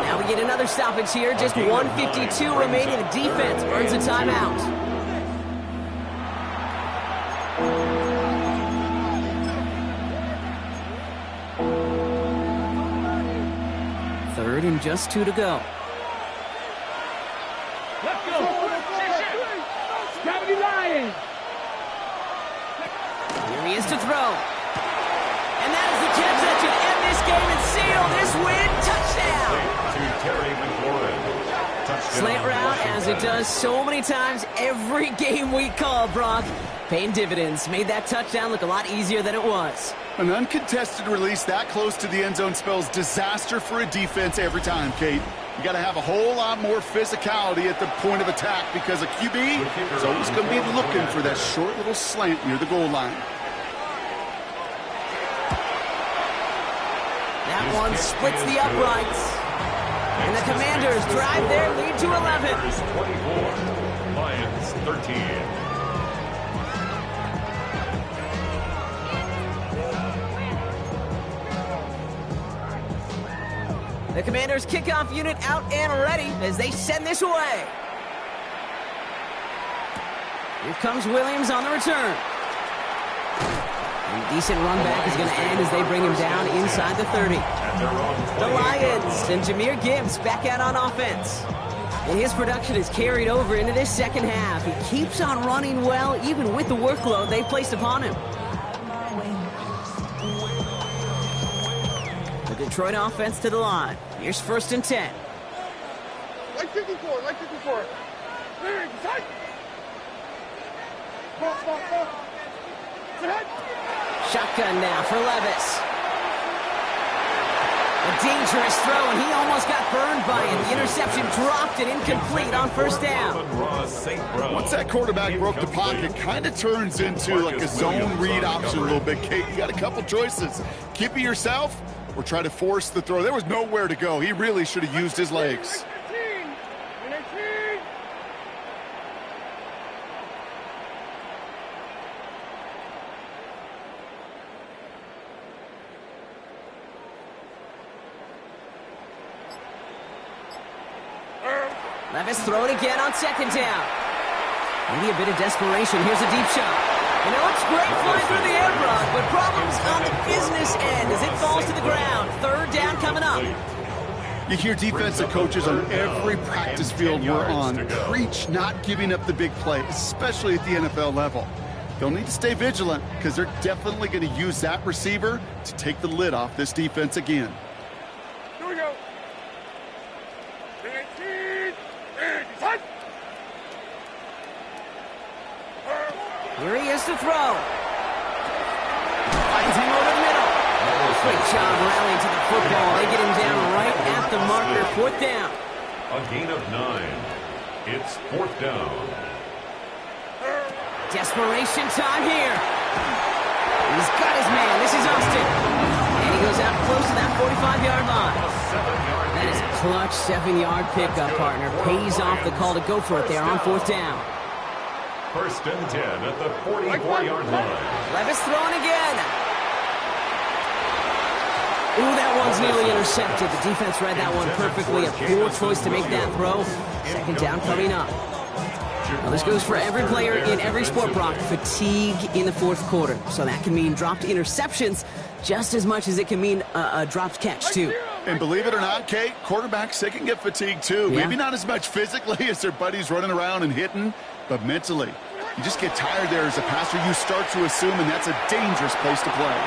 Now we get another stoppage here. Just 1:52 remaining. The defense burns a timeout. Third and just 2 to go. Let's go. Gravity Lions. Here he is to throw. And that is the catch that should end this game and seal this win. Touchdown. To Terry McLaurin. Touchdown. Slant route, as it does so many times every game we call, Brock. Paying dividends. Made that touchdown look a lot easier than it was. An uncontested release that close to the end zone spells disaster for a defense every time, Kate. You got to have a whole lot more physicality at the point of attack because a QB is always going to be looking for that short little slant near the goal line. That one splits the uprights. And the Commanders drive their lead to 11. 24, Lions 13. The Commanders' kickoff unit out and ready as they send this away. Here comes Williams on the return. And decent run back is going to end as they bring him down inside the 30. The Lions and Jahmyr Gibbs back out on offense. And his production is carried over into this second half. He keeps on running well even with the workload they've placed upon him. The Detroit offense to the line. Here's 1st and 10. Like 54, like 54. Clearing, tight. Ball. Shotgun now for Levis. A dangerous throw, and he almost got burned by it. The interception dropped and incomplete on 1st down. Once that quarterback broke the pocket, kind of turns into like a zone read option a little bit, Kate. You got a couple choices. Keep it yourself or try to force the throw. There was nowhere to go. He really should have used his legs. Levis throw it again on 2nd down. Maybe a bit of desperation. Here's a deep shot. You know, it's great flying through the air, Brock, but problems on the business end as it falls to the ground. 3rd down coming up. You hear defensive coaches on every practice field we're on preach not giving up the big play, especially at the NFL level. They'll need to stay vigilant because they're definitely going to use that receiver to take the lid off this defense again. Here we go. Here he is to throw. Finds him over the middle. Great job rallying to the football. They get him down right at the marker. 4th down. A gain of 9. It's 4th down. Desperation time here. He's got his man. This is Austin. And he goes out close to that 45-yard line. That is a clutch 7-yard pickup, partner. Pays off the call to go for it there on 4th down. 1st and 10 at the 44-yard line. Levis throwing again. Ooh, that one's nearly intercepted. The defense read that one perfectly. A poor choice to make that throw. 2nd down coming up. Now, this goes for every player in every sport, Brock. Fatigue in the 4th quarter. So that can mean dropped interceptions just as much as it can mean a dropped catch, too. And believe it or not, Kate, quarterbacks, they can get fatigued, too. Yeah. Maybe not as much physically as their buddies running around and hitting, but mentally. You just get tired there as a passer. You start to assume, and that's a dangerous place to play.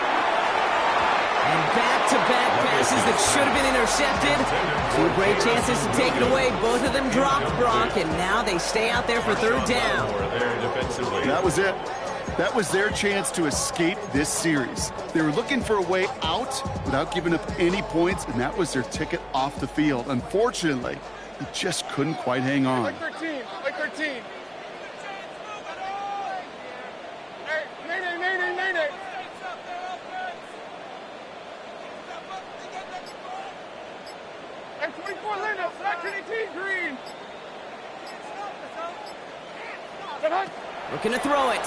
And back-to-back passes that should have been intercepted. 2 great chances to take it away. Both of them dropped, Brock, and now they stay out there for 3rd down. That was it. That was their chance to escape this series. They were looking for a way out without giving up any points, and that was their ticket off the field. Unfortunately, they just couldn't quite hang on. Like 13. Like 13. Hey, Nene. And 24 Linda, section 18, green. Looking to throw it.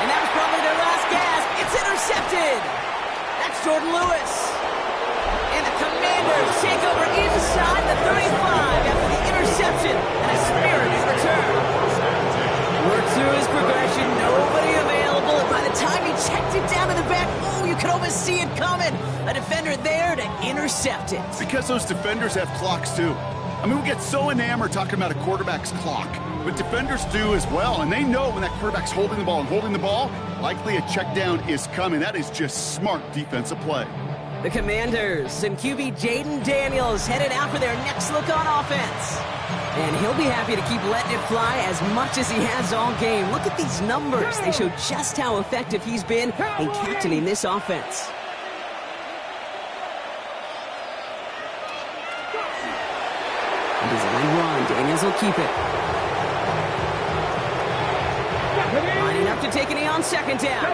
And that was probably their last gasp. It's intercepted. That's Jordan Lewis. And the Commanders take over inside the 35 after the interception and a spirited return. Worked through his progression, nobody available, and by the time he checked it down to the back, oh, you could almost see it coming. A defender there to intercept it. Because those defenders have clocks, too. I mean, we get so enamored talking about a quarterback's clock, but defenders do as well, and they know when that quarterback's holding the ball, likely a check down is coming. That is just smart defensive play. The Commanders and QB Jaden Daniels headed out for their next look on offense. And he'll be happy to keep letting it fly as much as he has all game. Look at these numbers. They show just how effective he's been in captaining this offense. Design run. Daniels will keep it. Lining up to take a knee on 2nd down.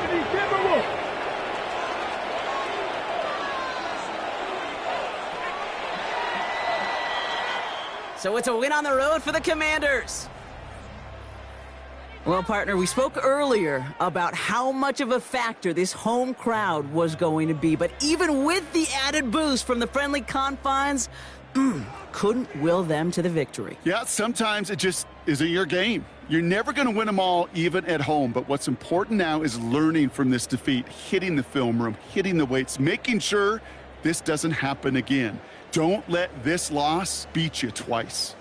So it's a win on the road for the Commanders. Well, partner, we spoke earlier about how much of a factor this home crowd was going to be. But even with the added boost from the friendly confines, couldn't will them to the victory. Yeah, sometimes it just isn't your game. You're never going to win them all, even at home. But what's important now is learning from this defeat, hitting the film room, hitting the weights, making sure this doesn't happen again. Don't let this loss beat you twice.